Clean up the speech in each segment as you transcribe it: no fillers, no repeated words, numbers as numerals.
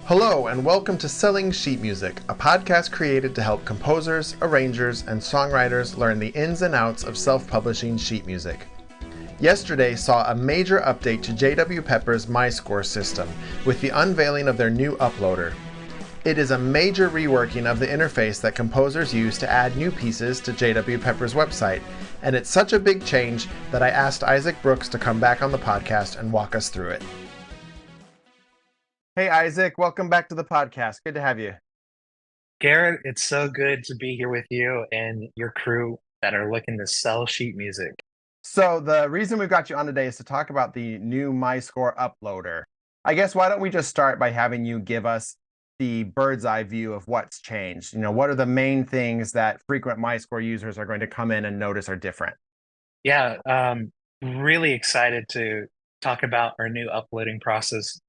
Hello, and welcome to Selling Sheet Music, a podcast created to help composers, arrangers, and songwriters learn the ins and outs of self-publishing sheet music. Yesterday saw a major update to J.W. Pepper's MyScore system with the unveiling of their new uploader. It is a major reworking of the interface that composers use to add new pieces to J.W. Pepper's website, and it's such a big change that I asked Isaac Brooks to come back on the podcast and walk us through it. Hey, Isaac, welcome back to the podcast. Good to have you. Garrett, it's so good to be here with you and your crew that are looking to sell sheet music. So the reason we've got you on today is to talk about the new MyScore uploader. I guess why don't we just start by having you give us the bird's eye view of what's changed? What are the main things that frequent MyScore users are going to come in and notice are different? Yeah, really excited to talk about our new uploading process.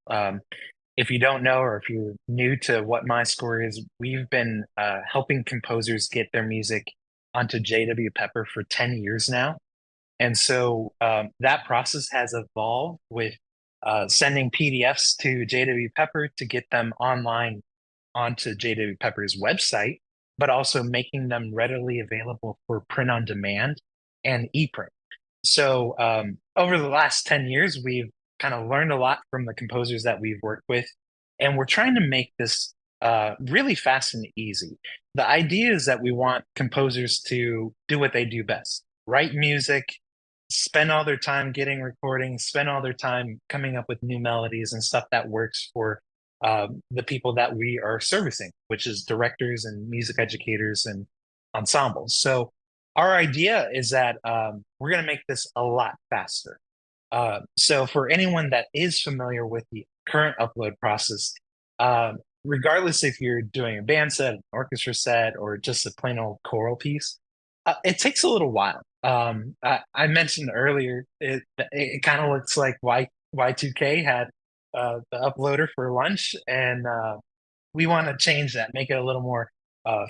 If you don't know, or if you're new to what MyScore is, we've been helping composers get their music onto JW Pepper for 10 years now. And so that process has evolved with sending PDFs to JW Pepper to get them online onto JW Pepper's website, but also making them readily available for print on demand and e-print. So over the last 10 years, we've kind of learned a lot from the composers that we've worked with, and we're trying to make this really fast and easy. The idea is that we want composers to do what they do best, write music, spend all their time getting recordings, spend all their time coming up with new melodies and stuff that works for the people that we are servicing, which is directors and music educators and ensembles. So our idea is that we're going to make this a lot faster. So for anyone that is familiar with the current upload process, regardless if you're doing a band set, an orchestra set, or just a plain old choral piece, it takes a little while. I mentioned earlier, it kind of looks like Y2K had the uploader for lunch, and we want to change that, make it a little more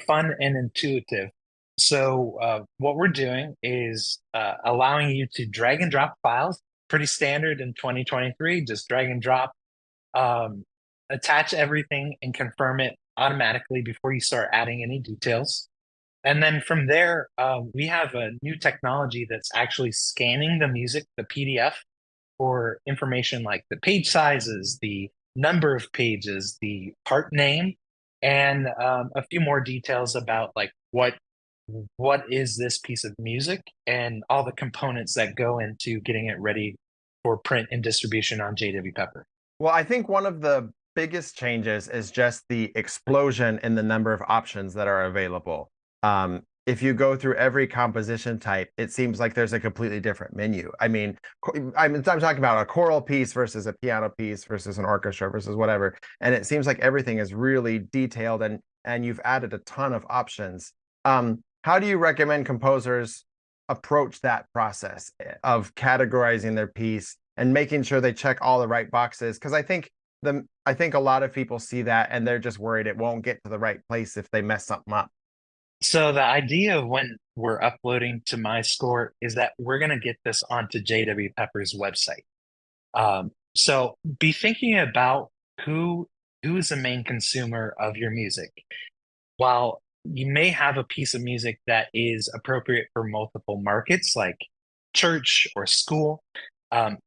fun and intuitive. So what we're doing is allowing you to drag and drop files, pretty standard in 2023, just drag and drop, um, attach everything and confirm it automatically before you start adding any details. And then from there, we have a new technology that's actually scanning the music, the PDF, for information like the page sizes, the number of pages, the part name, and a few more details about like what is this piece of music and all the components that go into getting it ready for print and distribution on JW Pepper. Well, I think one of the biggest changes is just the explosion in the number of options that are available. If you go through every composition type, it seems like there's a completely different menu. I'm talking about a choral piece versus a piano piece versus an orchestra versus whatever. And it seems like everything is really detailed and you've added a ton of options. How do you recommend composers approach that process of categorizing their piece and making sure they check all the right boxes? Because I think a lot of people see that and they're just worried it won't get to the right place if they mess something up. So the idea of when we're uploading to MyScore is that we're going to get this onto JW Pepper's website. So be thinking about who is the main consumer of your music. While you may have a piece of music that is appropriate for multiple markets, like church or school,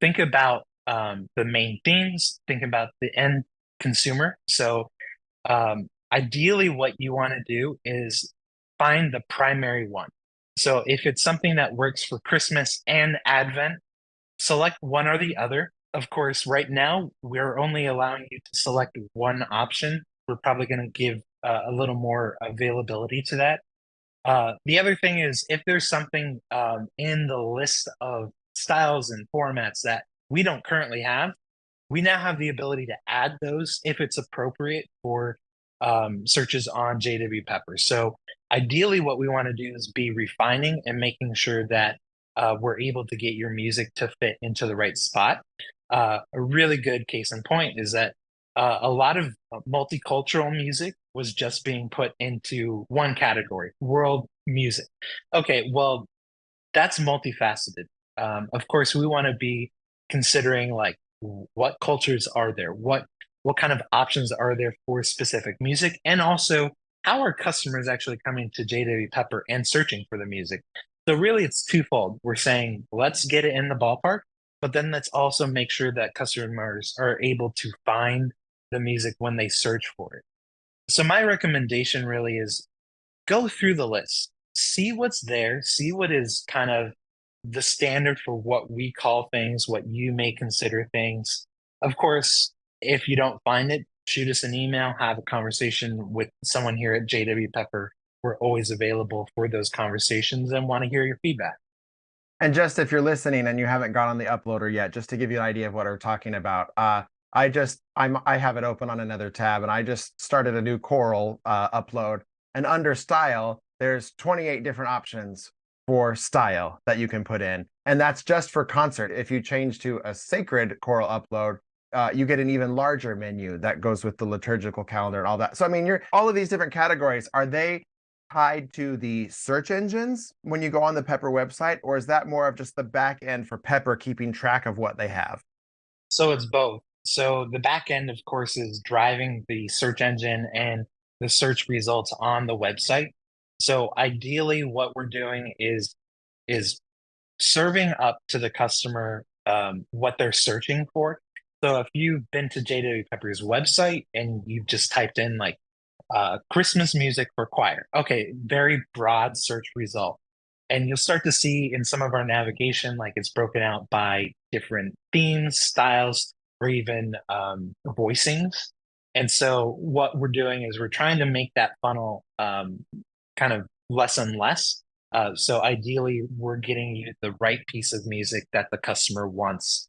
think about the main themes, think about the end consumer. So ideally, what you want to do is find the primary one. So if it's something that works for Christmas and Advent, select one or the other. Of course, right now, we're only allowing you to select one option. We're probably going to give a little more availability to that. The other thing is if there's something in the list of styles and formats that we don't currently have, we now have the ability to add those if it's appropriate for searches on JW Pepper. So ideally, what we want to do is be refining and making sure that we're able to get your music to fit into the right spot. A really good case in point is that a lot of multicultural music was just being put into one category, world music. Okay, well, that's multifaceted. Of course, we want to be considering like what cultures are there, what kind of options are there for specific music, and also how are customers actually coming to JW Pepper and searching for the music. So really it's twofold. We're saying let's get it in the ballpark, but then let's also make sure that customers are able to find the music when they search for it. So my recommendation really is go through the list, see what's there, see what is kind of the standard for what we call things, what you may consider things. Of course, if you don't find it, shoot us an email, have a conversation with someone here at JW Pepper. We're always available for those conversations and want to hear your feedback. And just if you're listening and you haven't gone on the uploader yet, just to give you an idea of what we're talking about, I have it open on another tab, and I just started a new choral upload. And under style, there's 28 different options for style that you can put in, and that's just for concert. If you change to a sacred choral upload, you get an even larger menu that goes with the liturgical calendar and all that. So I mean, you're all of these different categories. Are they tied to the search engines when you go on the Pepper website, or is that more of just the back end for Pepper keeping track of what they have? So it's both. So the back end, of course, is driving the search engine and the search results on the website. So ideally, what we're doing is serving up to the customer what they're searching for. So if you've been to JW Pepper's website and you've just typed in like Christmas music for choir, okay, very broad search result. And you'll start to see in some of our navigation, like it's broken out by different themes, styles, or even voicings. And so what we're doing is we're trying to make that funnel kind of less and less. So ideally, we're getting you the right piece of music that the customer wants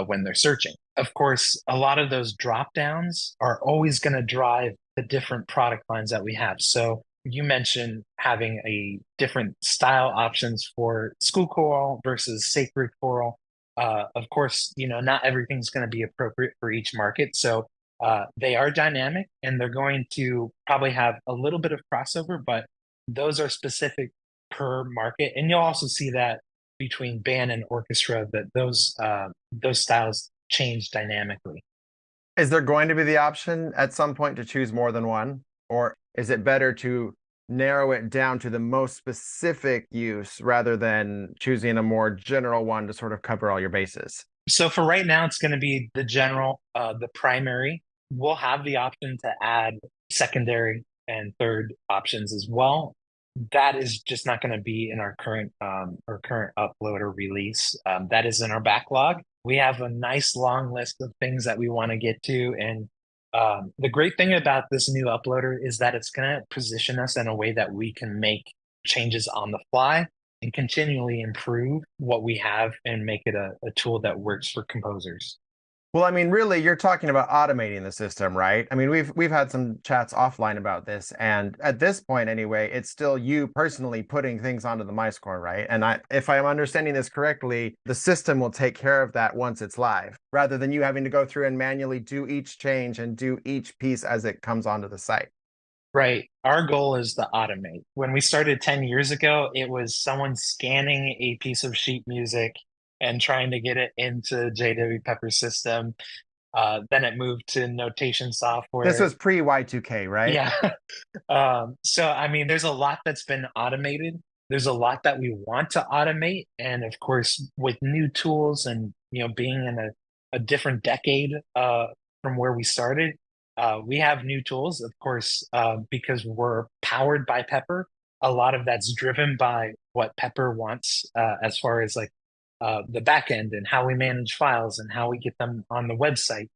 when they're searching. Of course, a lot of those drop downs are always going to drive the different product lines that we have. So you mentioned having a different style options for school choral versus sacred choral. Of course, not everything's going to be appropriate for each market. So they are dynamic and they're going to probably have a little bit of crossover, but those are specific per market. And you'll also see that between band and orchestra that those styles change dynamically. Is there going to be the option at some point to choose more than one? Or is it better to narrow it down to the most specific use rather than choosing a more general one to sort of cover all your bases? So for right now, it's going to be the general, the primary. We'll have the option to add secondary and third options as well. That is just not going to be in our current upload or release. That is in our backlog. We have a nice long list of things that we want to get to, and the great thing about this new uploader is that it's going to position us in a way that we can make changes on the fly and continually improve what we have and make it a tool that works for composers. Well, I mean, really, you're talking about automating the system, right? I mean, we've had some chats offline about this, and at this point, anyway, it's still you personally putting things onto the MyScore, right? And if I'm understanding this correctly, the system will take care of that once it's live, rather than you having to go through and manually do each change and do each piece as it comes onto the site. Right. Our goal is to automate. When we started 10 years ago, it was someone scanning a piece of sheet music and trying to get it into JW Pepper's system. Then it moved to notation This software. was pre Y2K, right? Yeah. So I mean, there's a lot that's been automated. There's a lot that we want to automate. And of course, with new tools and being in a different decade from where we started, we have new tools, of course, because we're powered by Pepper. A lot of that's driven by what Pepper wants as far as like the back end and how we manage files and how we get them on the website.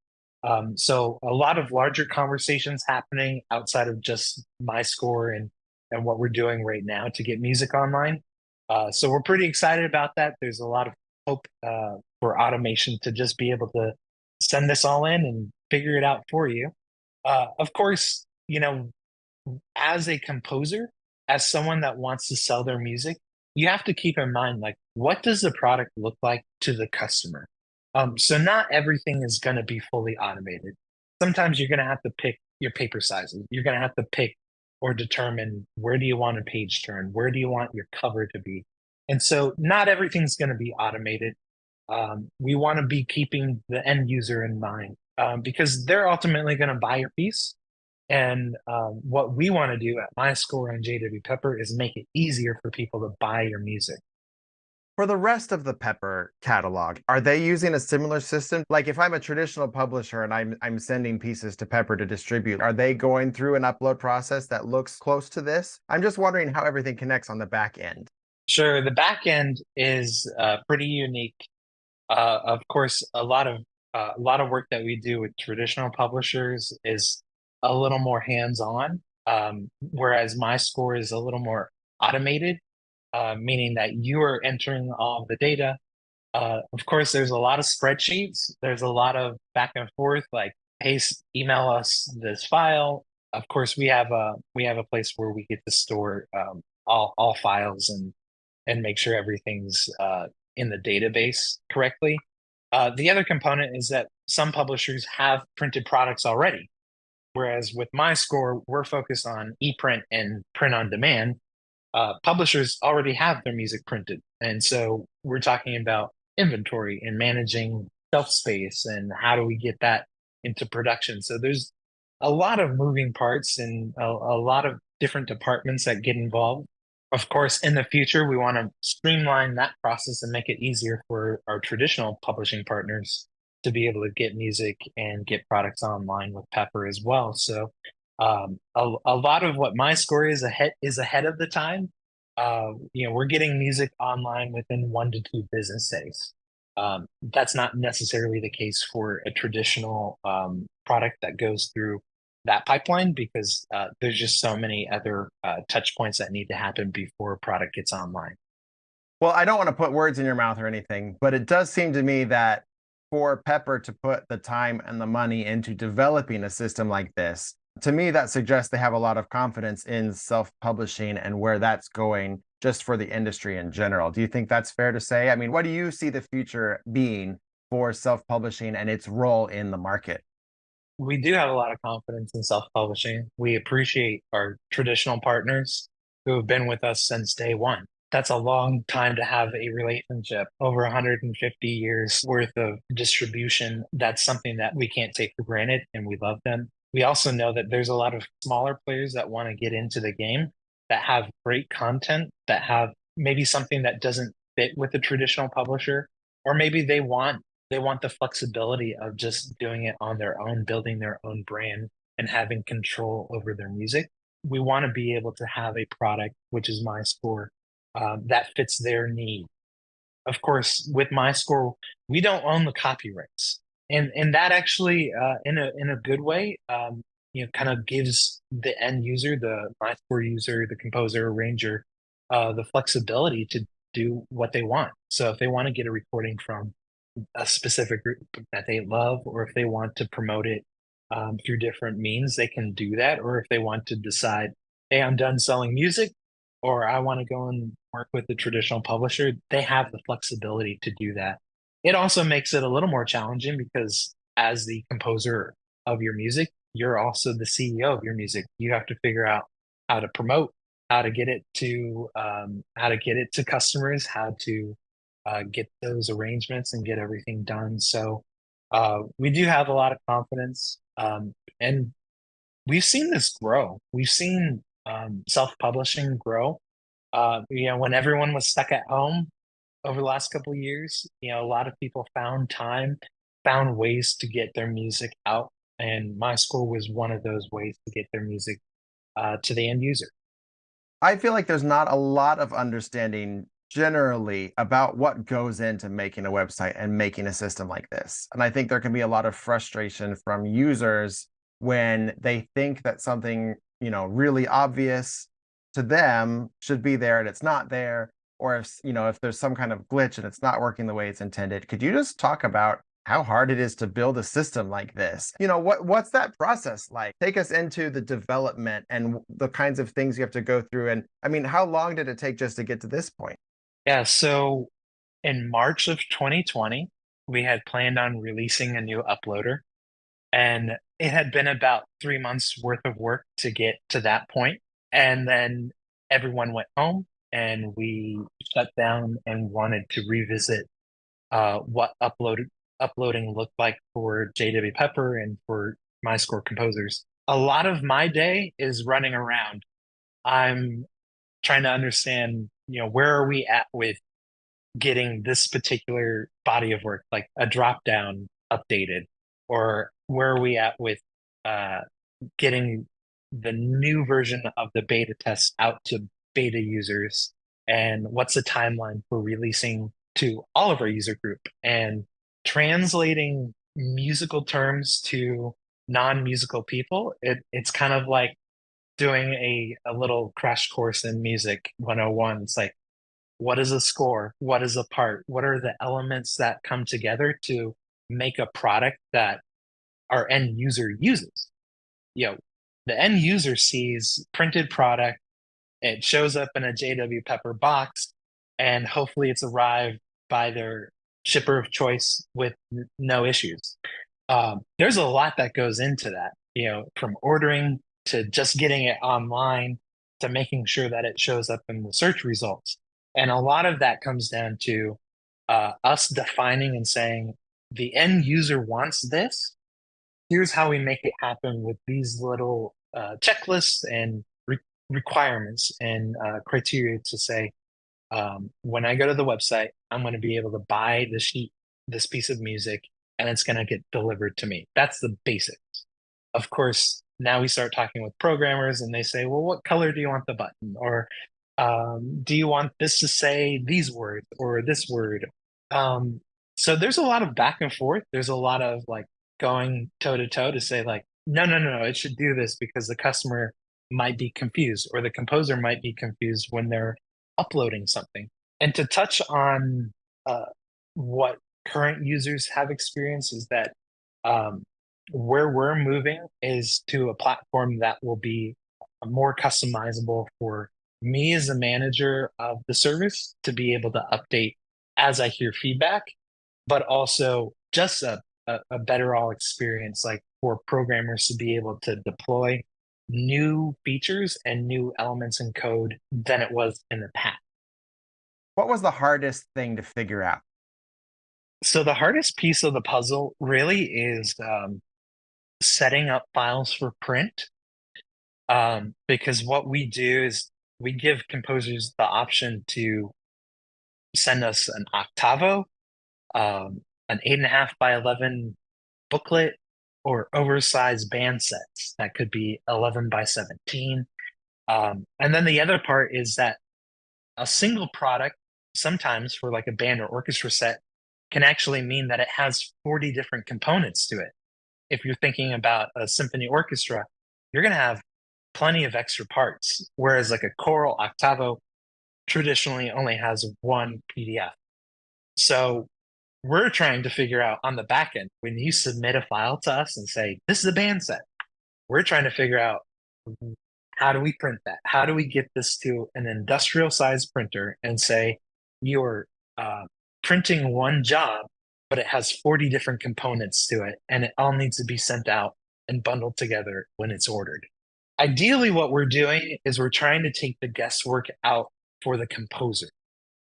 So a lot of larger conversations happening outside of just MyScore and what we're doing right now to get music online. So we're pretty excited about that. There's a lot of hope for automation to just be able to send this all in and figure it out for you. Of course, as a composer, as someone that wants to sell their music, you have to keep in mind, like, what does the product look like to the customer? So not everything is going to be fully automated. Sometimes you're going to have to pick your paper sizes. You're going to have to pick or determine where do you want a page turn? Where do you want your cover to be? And so not everything's going to be automated. We want to be keeping the end user in mind because they're ultimately going to buy your piece. And what we want to do at MyScore and JW Pepper is make it easier for people to buy your music. For the rest of the Pepper catalog, are they using a similar system? Like if I'm a traditional publisher and I'm sending pieces to Pepper to distribute, are they going through an upload process that looks close to this? I'm just wondering how everything connects on the back end. Sure, the back end is pretty unique. Of course, a lot of work that we do with traditional publishers is a little more hands-on, whereas MyScore is a little more automated, meaning that you are entering all of the data. Of course, there's a lot of spreadsheets. There's a lot of back and forth, like, hey, email us this file. Of course, we have a place where we get to store all files and make sure everything's in the database correctly. The other component is that some publishers have printed products already, whereas with MyScore, we're focused on e-print and print on demand. Publishers already have their music printed, and so we're talking about inventory and managing shelf space and how do we get that into production. So there's a lot of moving parts and a lot of different departments that get involved. Of course, in the future, we want to streamline that process and make it easier for our traditional publishing partners to be able to get music and get products online with Pepper as well. So a lot of what MyScore is ahead of the time. We're getting music online within 1 to 2 business days. That's not necessarily the case for a traditional product that goes through that pipeline because there's just so many other touch points that need to happen before a product gets online. Well, I don't want to put words in your mouth or anything, but it does seem to me that for Pepper to put the time and the money into developing a system like this, to me, that suggests they have a lot of confidence in self publishing and where that's going just for the industry in general. Do you think that's fair to say? I mean, what do you see the future being for self publishing and its role in the market? We do have a lot of confidence in self-publishing. We appreciate our traditional partners who have been with us since day one. That's a long time to have a relationship, over 150 years worth of distribution. That's something that we can't take for granted, and we love them. We also know that there's a lot of smaller players that want to get into the game that have great content, that have maybe something that doesn't fit with a traditional publisher, or maybe they want the flexibility of just doing it on their own, building their own brand and having control over their music. We want to be able to have a product, which is MyScore, that fits their need. Of course, with MyScore, we don't own the copyrights, and that actually, in a good way, kind of gives the end user, the MyScore user, the composer, arranger, the flexibility to do what they want. So if they want to get a recording from a specific group that they love, or if they want to promote it through different means, they can do that. Or if they want to decide, hey, I'm done selling music, or I want to go and work with the traditional publisher, they have the flexibility to do that. It also makes it a little more challenging because as the composer of your music, you're also the CEO of your music. You have to figure out how to promote, how to get it to customers, how to get those arrangements and get everything done. So we do have a lot of confidence, and we've seen this grow. We've seen self-publishing grow. When everyone was stuck at home over the last couple of years, a lot of people found time, found ways to get their music out, and MyScore was one of those ways to get their music to the end user. I feel like there's not a lot of understanding generally about what goes into making a website and making a system like this. And I think there can be a lot of frustration from users when they think that something, really obvious to them should be there and it's not there, or if there's some kind of glitch and it's not working the way it's intended. Could you just talk about how hard it is to build a system like this? What's that process like? Take us into the development and the kinds of things you have to go through. And I mean, how long did it take just to get to this point? Yeah, so in March of 2020, we had planned on releasing a new uploader, and it had been about 3 months worth of work to get to that point. And then everyone went home, and we shut down and wanted to revisit what uploading looked like for JW Pepper and for MyScore composers. A lot of my day is running around. I'm trying to understand, where are we at with getting this particular body of work, like a drop down updated, or where are we at with uh, getting the new version of the beta test out to beta users, and what's the timeline for releasing to all of our user group, and translating musical terms to non-musical people. It's kind of like doing a little crash course in music 101. It's like, what is a score? What is a part? What are the elements that come together to make a product that our end user uses? You know, the end user sees printed product, it shows up in a JW Pepper box, and hopefully it's arrived by their shipper of choice with no issues. There's a lot that goes into that, from ordering to just getting it online to making sure that it shows up in the search results. And a lot of that comes down to us defining and saying the end user wants this. Here's how we make it happen with these little checklists and requirements and criteria to say, when I go to the website, I'm going to be able to buy the sheet, this piece of music, and it's going to get delivered to me. That's the basics. Of course, now we start talking with programmers and they say, well, what color do you want the button? Or do you want this to say these words or this word? So there's a lot of back and forth. There's a lot of like going toe to toe to say like, no, no, no, no, it should do this because the customer might be confused or the composer might be confused when they're uploading something. And to touch on uh, what current users have experienced is that um, where we're moving is to a platform that will be more customizable for me as a manager of the service to be able to update as I hear feedback, but also just a better all experience, like for programmers to be able to deploy new features and new elements in code than it was in the past. What was the hardest thing to figure out? So the hardest piece of the puzzle really is setting up files for print, because what we do is we give composers the option to send us an octavo, an 8.5 by 11 booklet, or oversized band sets that could be 11 by 17. And then the other part is that a single product, sometimes for like a band or orchestra set, can actually mean that it has 40 different components to it. If you're thinking about a symphony orchestra, you're going to have plenty of extra parts, whereas like a choral octavo traditionally only has one PDF. So we're trying to figure out on the back end, when you submit a file to us and say, this is a band set, we're trying to figure out how do we print that? How do we get this to an industrial size printer and say, you're uh, printing one job, but it has 40 different components to it, and it all needs to be sent out and bundled together when it's ordered. Ideally, what we're doing is we're trying to take the guesswork out for the composer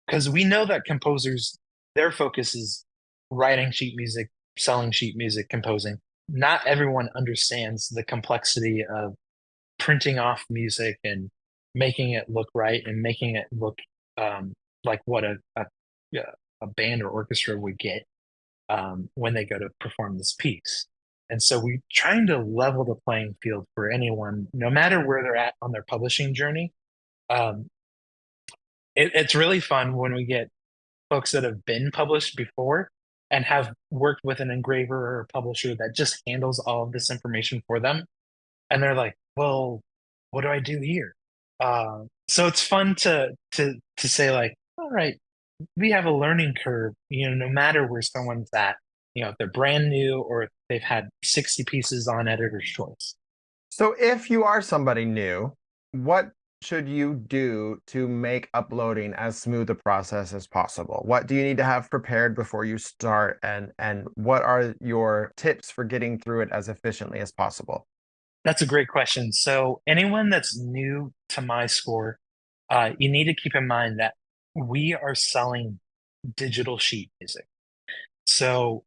because we know that composers, their focus is writing sheet music, selling sheet music, composing. Not everyone understands the complexity of printing off music and making it look right and making it look like what yeah, a band or orchestra would get when they go to perform this piece. And so we're trying to level the playing field for anyone, no matter where they're at on their publishing journey. Um, it's really fun when we get folks that have been published before and have worked with an engraver or a publisher that just handles all of this information for them. And they're like, well, what do I do here? So it's fun to say like, all right, we have a learning curve, no matter where someone's at, if they're brand new or if they've had 60 pieces on editor's choice. So, if you are somebody new, what should you do to make uploading as smooth a process as possible? What do you need to have prepared before you start, and what are your tips for getting through it as efficiently as possible? That's a great question. So anyone that's new to MyScore, you need to keep in mind that we are selling digital sheet music. So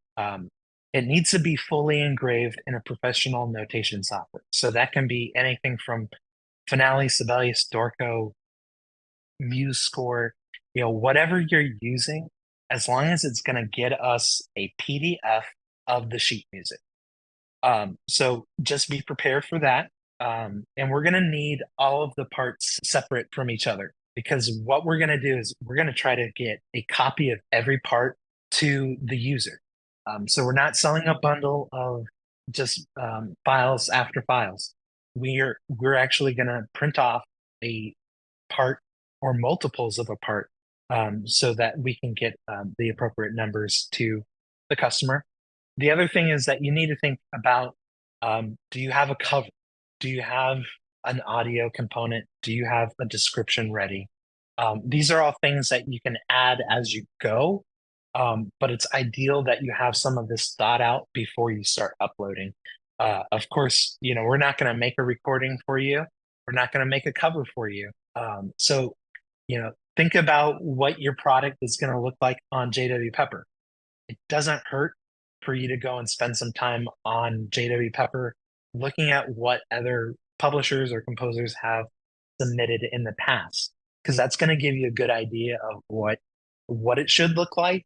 it needs to be fully engraved in a professional notation software. So that can be anything from Finale, Sibelius, Dorco, MuseScore, whatever you're using, as long as it's going to get us a PDF of the sheet music. So just be prepared for that. And we're going to need all of the parts separate from each other because what we're going to do is we're going to try to get a copy of every part to the user. So we're not selling a bundle of just files after files. We're actually going to print off a part or multiples of a part so that we can get the appropriate numbers to the customer. The other thing is that you need to think about do you have a cover? Do you have an audio component? Do you have a description ready? These are all things that you can add as you go, but it's ideal that you have some of this thought out before you start uploading. Of course, we're not going to make a recording for you. We're not going to make a cover for you. So, think about what your product is going to look like on JW Pepper. It doesn't hurt for you to go and spend some time on JW Pepper, looking at what other publishers or composers have submitted in the past, because that's going to give you a good idea of what it should look like.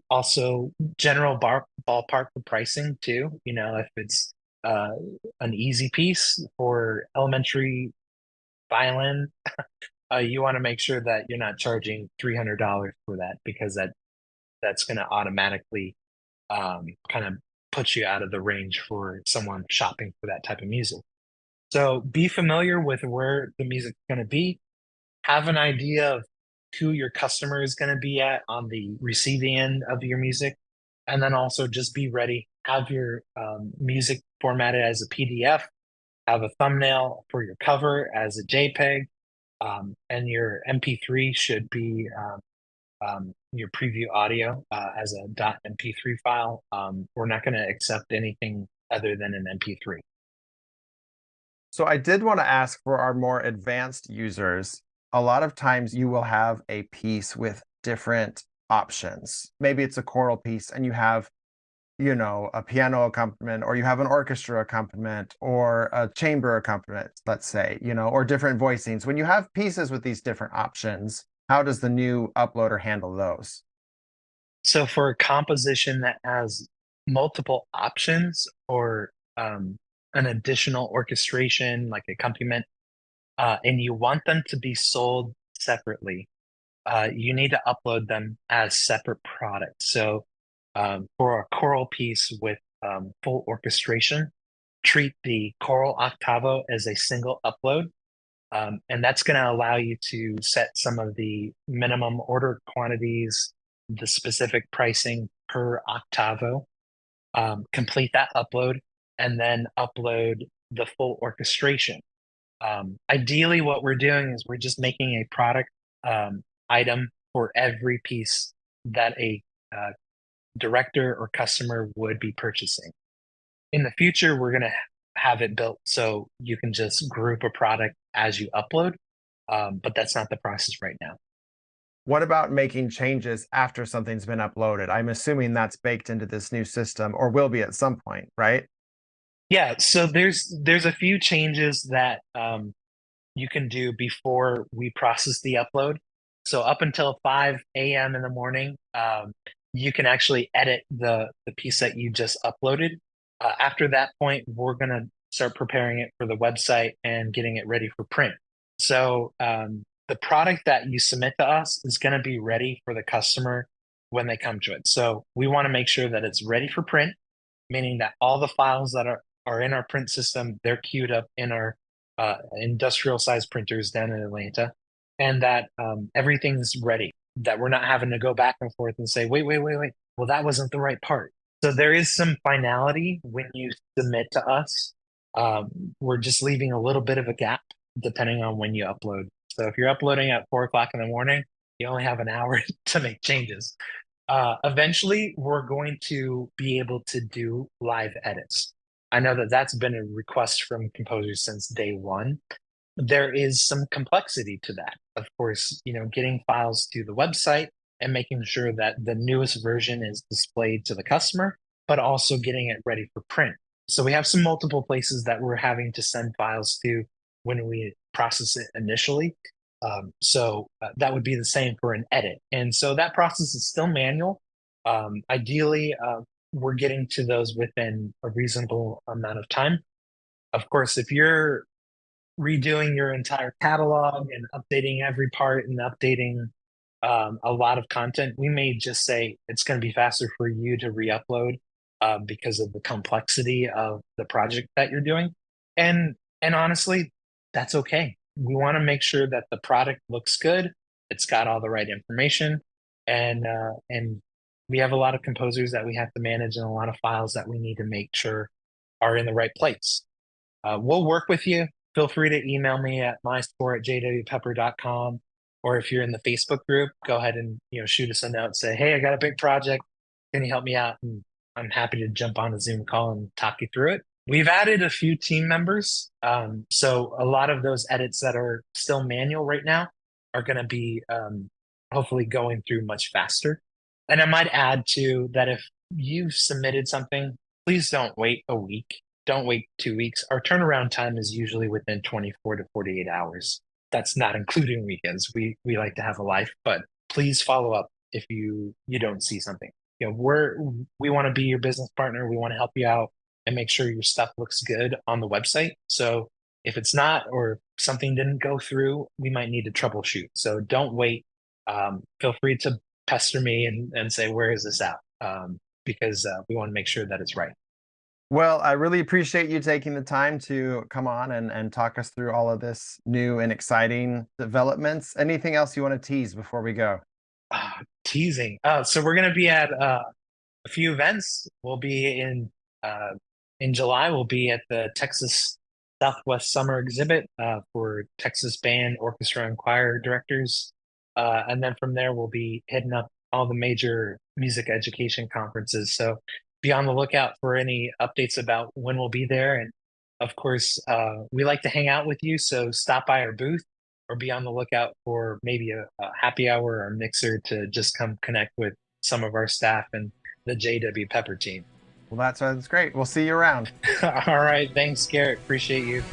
Also, general ballpark for pricing too. If it's uh, an easy piece for elementary violin, you want to make sure that you're not charging $300 for that because that's going to automatically kind of put you out of the range for someone shopping for that type of music. So be familiar with where the music's going to be, have an idea of who your customer is going to be at on the receiving end of your music, and then also just be ready. Have your music formatted as a PDF, have a thumbnail for your cover as a JPEG, and your MP3 should be your preview audio as a .mp3 file. We're not going to accept anything other than an MP3. So I did want to ask for our more advanced users, a lot of times you will have a piece with different options. Maybe it's a choral piece and you have, a piano accompaniment, or you have an orchestra accompaniment, or a chamber accompaniment, let's say, or different voicings. When you have pieces with these different options, how does the new uploader handle those? So for a composition that has multiple options or an additional orchestration like accompaniment, and you want them to be sold separately, you need to upload them as separate products. So for a choral piece with full orchestration, treat the choral octavo as a single upload. And that's going to allow you to set some of the minimum order quantities, the specific pricing per octavo, complete that upload, and then upload the full orchestration. Ideally, what we're doing is we're just making a product item for every piece that a director or customer would be purchasing. In the future, we're going to have it built so you can just group a product as you upload, but that's not the process right now. What about making changes after something's been uploaded? I'm assuming that's baked into this new system or will be at some point, right? Yeah, so there's a few changes that you can do before we process the upload. So up until 5 a.m. in the morning, you can actually edit the piece that you just uploaded. After that point, we're gonna start preparing it for the website and getting it ready for print. So the product that you submit to us is going to be ready for the customer when they come to it. So we want to make sure that it's ready for print, meaning that all the files that are in our print system, they're queued up in our industrial size printers down in Atlanta, and that everything's ready, that we're not having to go back and forth and say, wait, well, that wasn't the right part. So there is some finality when you submit to us. We're just leaving a little bit of a gap depending on when you upload. So if you're uploading at 4 o'clock in the morning, you only have an hour to make changes. Eventually, we're going to be able to do live edits. I know that that's been a request from composers since day one. There is some complexity to that. Of course, getting files to the website and making sure that the newest version is displayed to the customer, but also getting it ready for print. So we have some multiple places that we're having to send files to when we process it initially. That would be the same for an edit. And so that process is still manual. Ideally, we're getting to those within a reasonable amount of time. Of course, if you're redoing your entire catalog and updating every part and updating a lot of content, we may just say it's going to be faster for you to re-upload because of the complexity of the project that you're doing. And honestly, that's okay. We want to make sure that the product looks good. It's got all the right information, and we have a lot of composers that we have to manage and a lot of files that we need to make sure are in the right place. We'll work with you. Feel free to email me at myscore@jwpepper.com. Or if you're in the Facebook group, go ahead and shoot us a note. Say, hey, I got a big project. Can you help me out? And I'm happy to jump on a Zoom call and talk you through it. We've added a few team members. So a lot of those edits that are still manual right now are going to be hopefully going through much faster. And I might add too that if you've submitted something, please don't wait a week. Don't wait 2 weeks. Our turnaround time is usually within 24 to 48 hours. That's not including weekends. We like to have a life, but please follow up if you don't see something. We want to be your business partner. We want to help you out and make sure your stuff looks good on the website. So if it's not, or something didn't go through, we might need to troubleshoot. So don't wait. Feel free to pester me and say, where is this at? Because we want to make sure that it's right. Well, I really appreciate you taking the time to come on and talk us through all of this new and exciting developments. Anything else you want to tease before we go? Teasing. So we're going to be at a few events. We'll be in July. We'll be at the Texas Southwest Summer Exhibit for Texas band, orchestra, and choir directors. And then from there, we'll be hitting up all the major music education conferences. So be on the lookout for any updates about when we'll be there. And of course, we like to hang out with you. So stop by our booth or be on the lookout for maybe a happy hour or a mixer to just come connect with some of our staff and the JW Pepper team. Well, that sounds great. We'll see you around. All right. Thanks, Garrett. Appreciate you.